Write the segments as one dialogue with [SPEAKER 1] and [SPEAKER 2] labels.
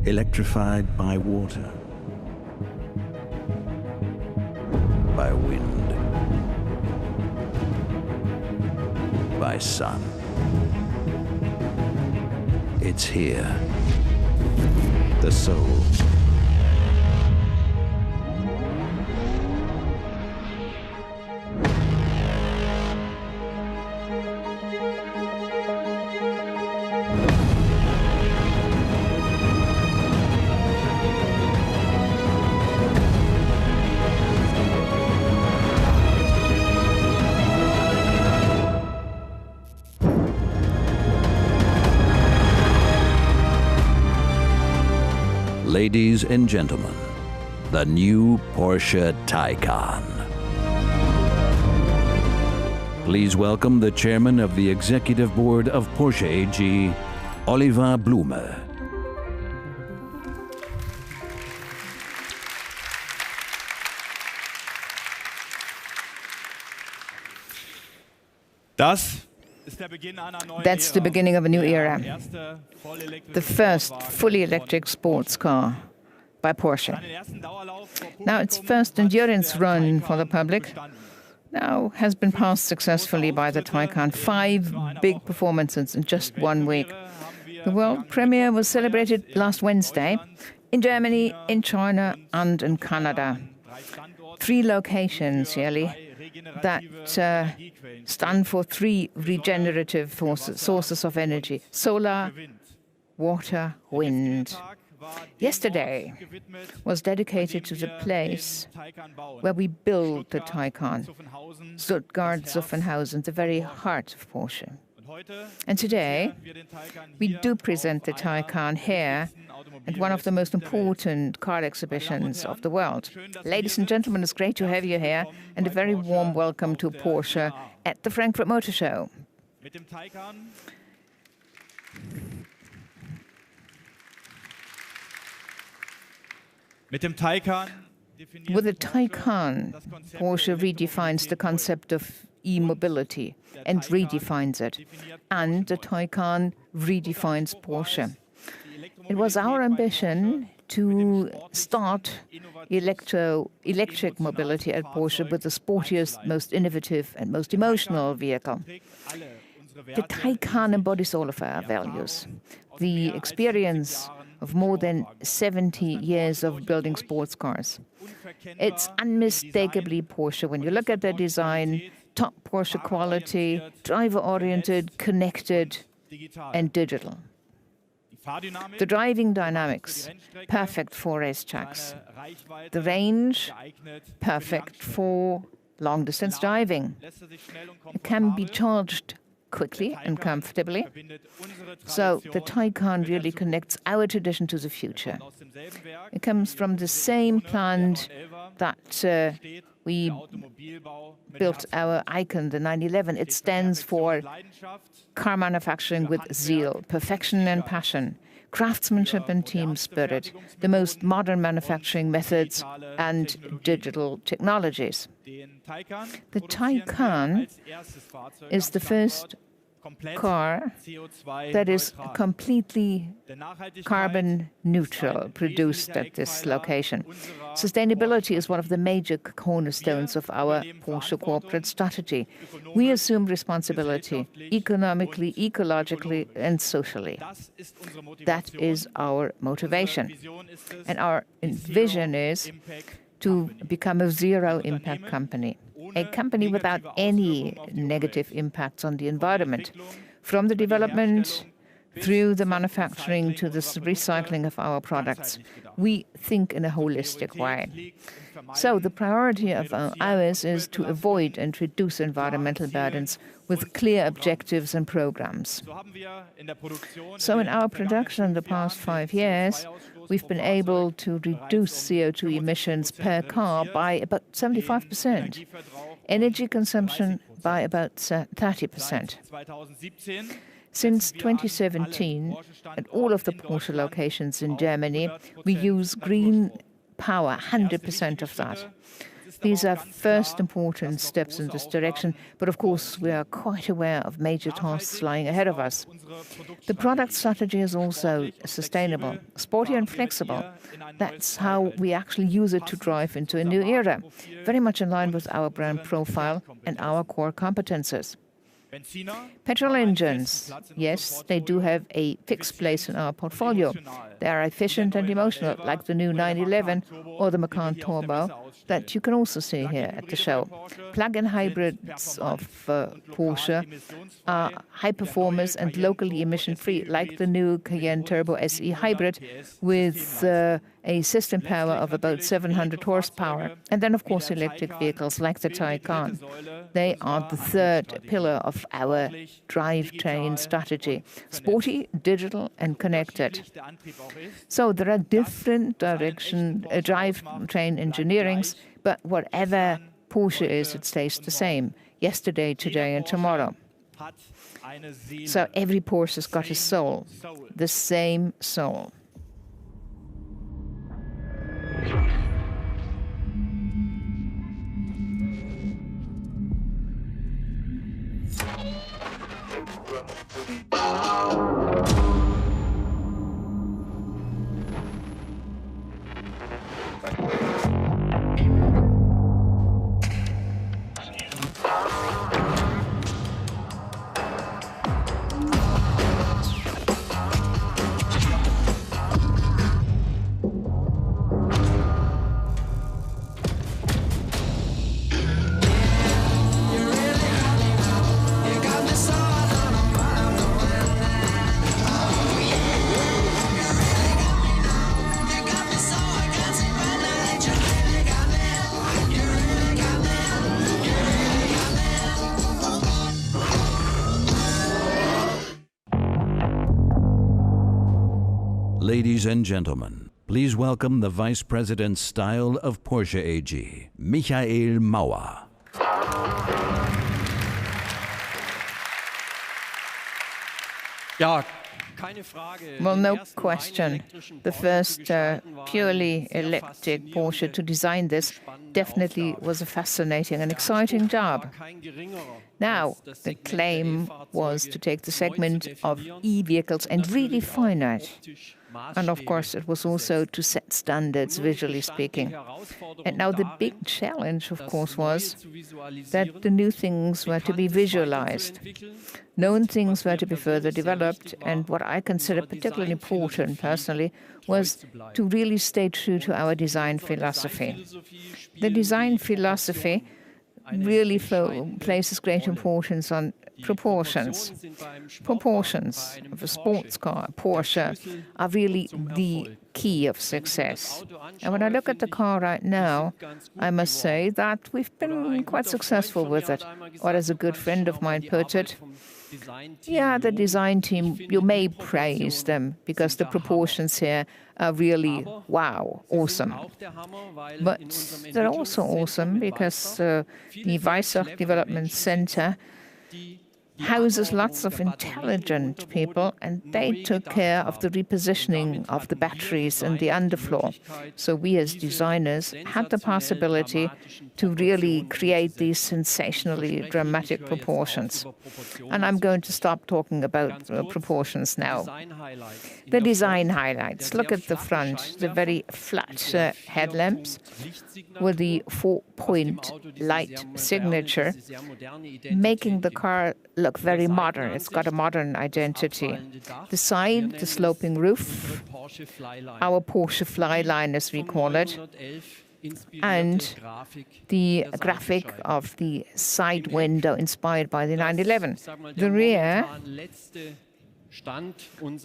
[SPEAKER 1] electrified by water, by wind, by sun. It's here, the soul. Ladies and gentlemen, the new Porsche Taycan. Please welcome the chairman of the executive board of Porsche AG, Oliver Blume.
[SPEAKER 2] That's the beginning of a new era. The first fully electric sports car by Porsche. Now its first endurance run for the public now has been passed successfully by the Taycan. 5 big performances in just 1 week. The world premiere was celebrated last Wednesday in Germany, in China and in Canada. 3 locations really that stand for 3 regenerative sources of energy: solar, water, wind. Yesterday was dedicated to the place where we built the Taycan, Stuttgart-Zuffenhausen, the very heart of Porsche. And today, we do present the Taycan here at one of the most important car exhibitions of the world. Ladies and gentlemen, it's great to have you here, and a very warm welcome to Porsche at the Frankfurt Motor Show. With the Taycan, Porsche redefines the concept of e-mobility and redefines it. And the Taycan redefines Porsche. It was our ambition to start electric mobility at Porsche with the sportiest, most innovative and most emotional vehicle. The Taycan embodies all of our values. The experience of more than 70 years of building sports cars. It's unmistakably Porsche. When you look at the design, top Porsche quality, driver-oriented, connected, and digital. The driving dynamics, perfect for racetracks. The range, perfect for long-distance driving. It can be charged quickly and comfortably. So the Taycan really connects our tradition to the future. It comes from the same plant that we built our icon, the 911. It stands for car manufacturing with zeal, perfection and passion, craftsmanship and team spirit, the most modern manufacturing methods and digital technologies. The Taycan is the first car that is completely carbon neutral, produced at this location. Sustainability is one of the major cornerstones of our Porsche corporate strategy. We assume responsibility economically, ecologically, and socially. That is our motivation. And our vision is to become a zero-impact company. A company without any negative impacts on the environment, from the development through the manufacturing to the recycling of our products. We think in a holistic way. So the priority of ours is to avoid and reduce environmental burdens with clear objectives and programs. So in our production in the past 5 years, we've been able to reduce CO2 emissions per car by about 75%, energy consumption by about 30%. Since 2017, at all of the Porsche locations in Germany, we use green power, 100% of that. These are first important steps in this direction, but of course we are quite aware of major tasks lying ahead of us. The product strategy is also sustainable, sporty and flexible. That's how we actually use it to drive into a new era, very much in line with our brand profile and our core competences. Petrol engines, yes, they do have a fixed place in our portfolio. They are efficient and emotional, like the new 911 or the Macan Turbo that you can also see here at the show. Plug-in hybrids of Porsche are high performance and locally emission-free, like the new Cayenne Turbo SE Hybrid with a system power of about 700 horsepower. And then, of course, electric vehicles like the Taycan. They are the third pillar of our drivetrain strategy: sporty, digital, and connected. So there are different drivetrain engineerings, but whatever Porsche is, it stays the same: yesterday, today, and tomorrow. So every Porsche has got a soul, the same soul.
[SPEAKER 1] Ladies and gentlemen, please welcome the Vice President Style of Porsche AG, Michael Mauer.
[SPEAKER 2] Well, no question. The first purely electric Porsche to design this definitely was a fascinating and exciting job. Now, the claim was to take the segment of e-vehicles and redefine it. And of course, it was also to set standards, visually speaking. And now the big challenge, of course, was that the new things were to be visualized. Known things were to be further developed, and what I consider particularly important, personally, was to really stay true to our design philosophy. The design philosophy really places great importance on proportions. Proportions of a sports car, Porsche, are really the key of success. And when I look at the car right now, I must say that we've been quite successful with it. Or as a good friend of mine put it, yeah, the design team, you may praise them because the proportions here are really, wow, awesome. But they're also awesome because the Weissach Development Center houses lots of intelligent people, and they took care of the repositioning of the batteries and the underfloor. So we as designers had the possibility to really create these sensationally dramatic proportions. And I'm going to stop talking about proportions now. The design highlights. Look at the front, the very flat headlamps with the 4-point light signature, making the car look very modern. It's got a modern identity. The side, the sloping roof, our Porsche Flyline, as we call it, and the graphic of the side window inspired by the 911. The rear,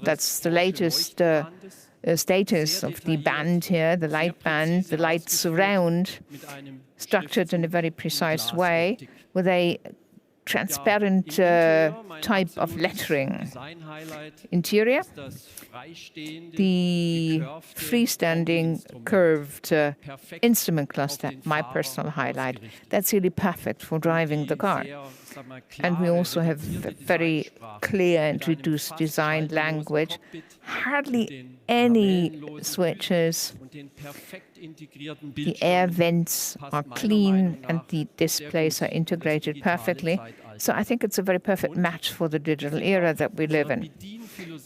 [SPEAKER 2] that's the latest status of the band here, the light band, the light surround, structured in a very precise way with a transparent type of lettering. Interior, the freestanding curved instrument cluster, my personal highlight. That's really perfect for driving the car. And we also have very clear and reduced design language. Hardly any switches. The air vents are clean and the displays are integrated perfectly. So I think it's a very perfect match for the digital era that we live in.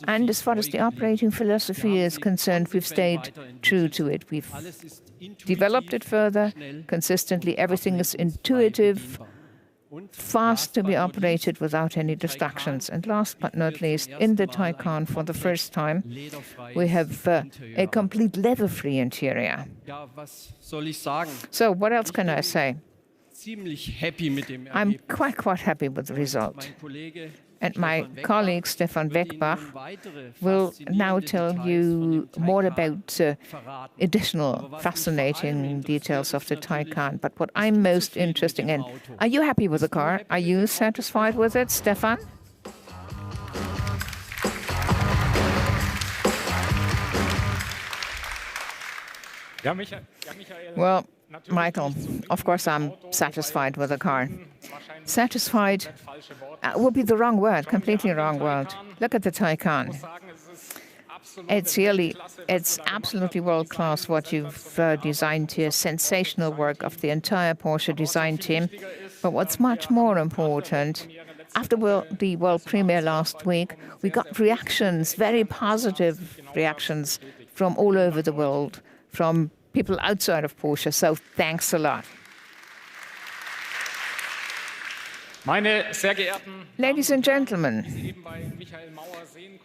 [SPEAKER 2] And as far as the operating philosophy is concerned, we've stayed true to it. We've developed it further consistently. Everything is intuitive, fast to be operated without any distractions. And last but not least, in the Taycan, for the first time, we have a complete leather-free interior. So what else can I say? I'm quite happy with the result. And my colleague, Stefan Beckbach, will now tell you more about additional fascinating details of the Taycan. But what I'm most interested in, are you happy with the car? Are you satisfied with it, Stefan? Well, Michael, of course I'm satisfied with the car. Satisfied would be the wrong word, completely wrong word. Look at the Taycan. It's absolutely world-class what you've designed here. Sensational work of the entire Porsche design team. But what's much more important, after the world premiere last week, we got reactions, very positive reactions from all over the world, from people outside of Porsche. So thanks a lot. Ladies and gentlemen,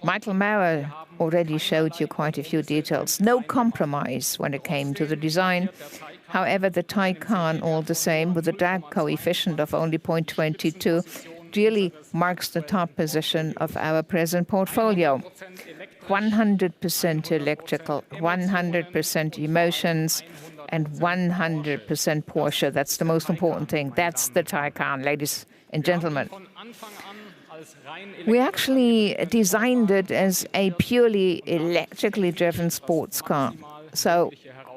[SPEAKER 2] Michael Maurer already showed you quite a few details. No compromise when it came to the design. However, the Taycan, all the same, with a drag coefficient of only 0.22, really marks the top position of our present portfolio. 100% electrical, 100% emotions, and 100% Porsche. That's the most important thing. That's the Taycan, ladies and gentlemen. We actually designed it as a purely electrically driven sports car. So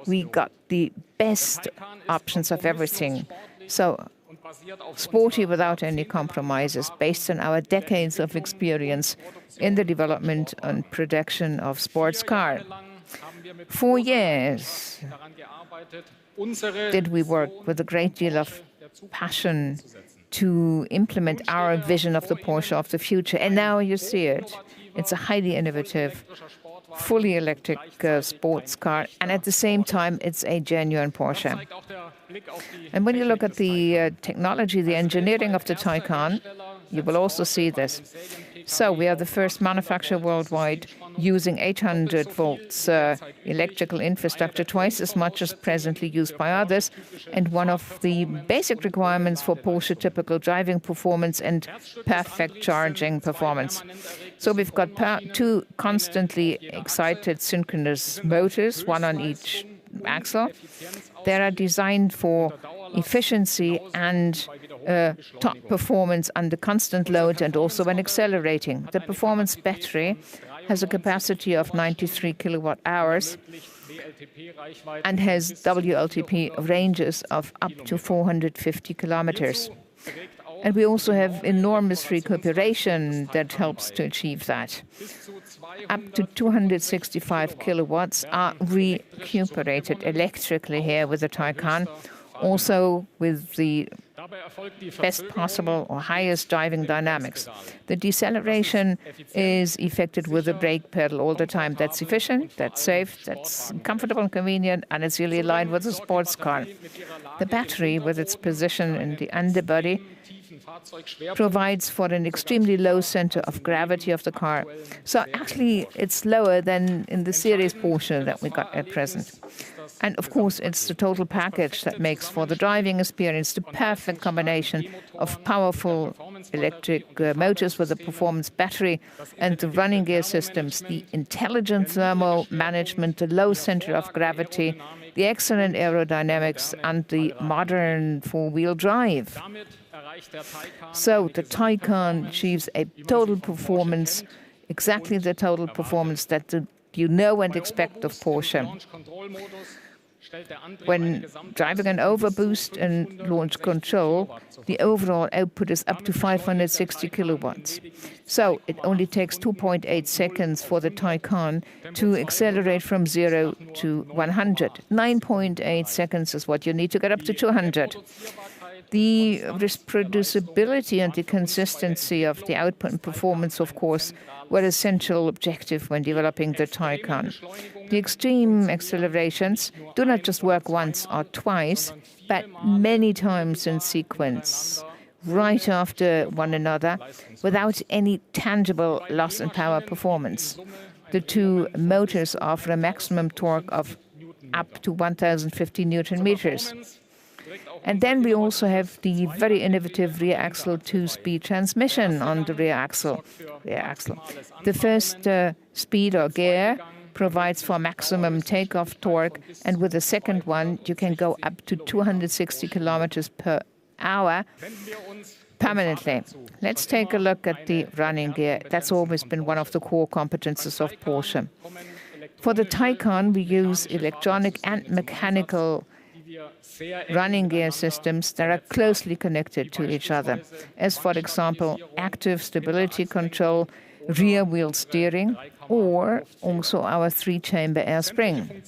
[SPEAKER 2] we got the best options of everything. So sporty without any compromises, based on our decades of experience in the development and production of sports car. 4 years did we work with a great deal of passion to implement our vision of the Porsche of the future. And now you see it. It's a highly innovative, fully electric sports car. And at the same time, it's a genuine Porsche. And when you look at the technology, the engineering of the Taycan, you will also see this. So we are the first manufacturer worldwide using 800 volts electrical infrastructure, twice as much as presently used by others, and one of the basic requirements for Porsche typical driving performance and perfect charging performance. So we've got two constantly excited synchronous motors, one on each axle. They are designed for efficiency and top performance under constant load and also when accelerating. The performance battery has a capacity of 93 kilowatt hours and has WLTP ranges of up to 450 kilometers. And we also have enormous recuperation that helps to achieve that. Up to 265 kilowatts are recuperated electrically here with the Taycan, also with the best possible or highest driving dynamics. The deceleration is effected with the brake pedal all the time. That's efficient, that's safe, that's comfortable and convenient, and it's really aligned with a sports car. The battery, with its position in the underbody, provides for an extremely low center of gravity of the car. So actually, it's lower than in the series Porsche that we got at present. And of course, it's the total package that makes for the driving experience the perfect combination of powerful electric motors with a performance battery and the running gear systems, the intelligent thermal management, the low center of gravity, the excellent aerodynamics, and the modern four-wheel drive. So the Taycan achieves a total performance, exactly the total performance that you know and expect of Porsche. When driving an overboost and launch control, the overall output is up to 560 kilowatts. So it only takes 2.8 seconds for the Taycan to accelerate from 0 to 100. 9.8 seconds is what you need to get up to 200. The reproducibility and the consistency of the output and performance, of course, were an essential objective when developing the Taycan. The extreme accelerations do not just work once or twice, but many times in sequence, right after one another, without any tangible loss in power performance. The two motors offer a maximum torque of up to 1,050 Newton meters. And then we also have the very innovative rear axle two-speed transmission on the rear axle. The first speed or gear provides for maximum takeoff torque, and with the second one, you can go up to 260 kilometers per hour permanently. Let's take a look at the running gear. That's always been one of the core competences of Porsche. For the Taycan, we use electronic and mechanical running gear systems that are closely connected to each other, as, for example, active stability control, rear-wheel steering, or also our three-chamber air spring.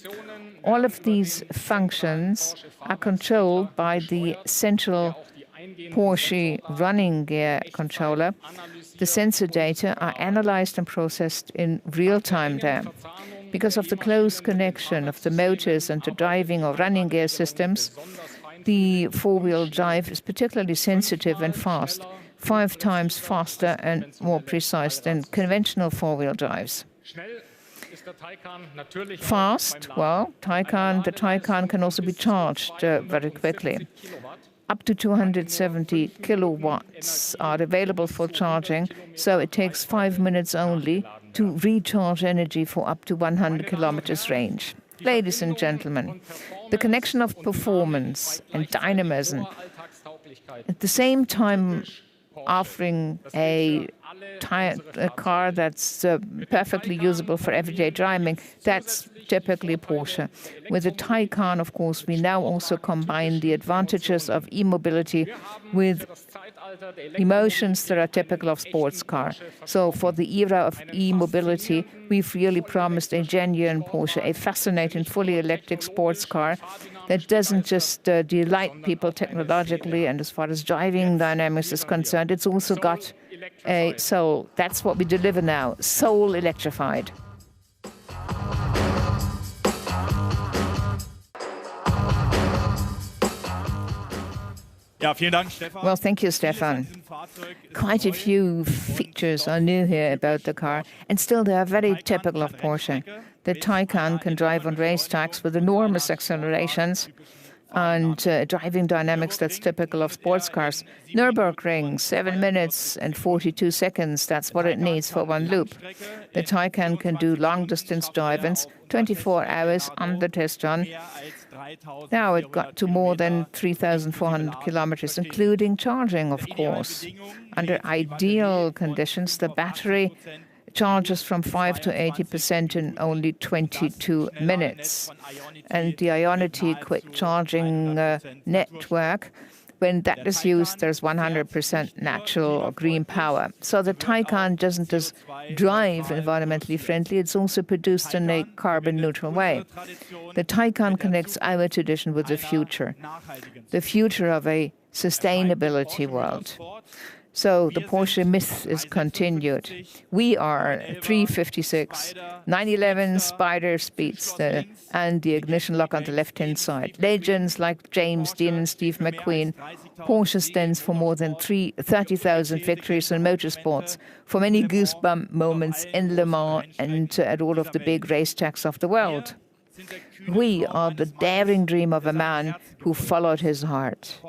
[SPEAKER 2] All of these functions are controlled by the central Porsche running gear controller. The sensor data are analyzed and processed in real time there. Because of the close connection of the motors and the driving or running gear systems, the four-wheel drive is particularly sensitive and fast, 5 times faster and more precise than conventional four-wheel drives. Fast? Well, the Taycan can also be charged very quickly. Up to 270 kilowatts are available for charging, so it takes 5 minutes only to recharge energy for up to 100 kilometers range. Ladies and gentlemen, the connection of performance and dynamism, at the same time offering a car that's perfectly usable for everyday driving, that's typically Porsche. With the Taycan, of course, we now also combine the advantages of e-mobility with emotions that are typical of sports car. So for the era of e-mobility, we've really promised a genuine Porsche, a fascinating fully electric sports car that doesn't just delight people technologically and as far as driving dynamics is concerned, it's also got a soul. That's what we deliver now, soul electrified. Well, thank you, Stefan. Quite a few features are new here about the car, and still they are very typical of Porsche. The Taycan can drive on racetracks with enormous accelerations and driving dynamics that's typical of sports cars. Nürburgring, 7 minutes and 42 seconds, that's what it needs for one loop. The Taycan can do long-distance drive-ins, 24 hours on the test run. Now it got to more than 3,400 kilometers, including charging, of course. Under ideal conditions, the battery charges from 5 to 80% in only 22 minutes. And the Ionity quick charging network, when that is used, there's 100% natural or green power. So the Taycan doesn't just drive environmentally friendly, it's also produced in a carbon neutral way. The Taycan connects our tradition with the future of a sustainability world. So the Porsche myth is continued. We are 356, 911 Spider Speedster, and the ignition lock on the left-hand side. Legends like James Dean and Steve McQueen. Porsche stands for more than 30,000 victories in motorsports, for many goosebump moments in Le Mans and at all of the big racetracks of the world. We are the daring dream of a man who followed his heart.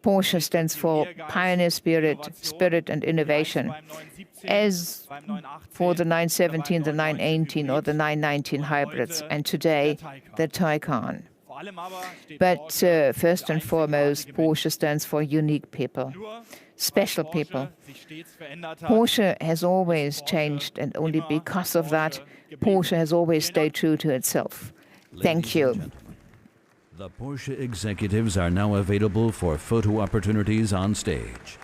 [SPEAKER 2] Porsche stands for pioneer spirit and innovation. As for the 917, the 918 or the 919 hybrids, and today the Taycan. But first and foremost, Porsche stands for unique people, special people. Porsche has always changed, and only because of that, Porsche has always stayed true to itself. Thank you.
[SPEAKER 1] The Porsche executives are now available for photo opportunities on stage.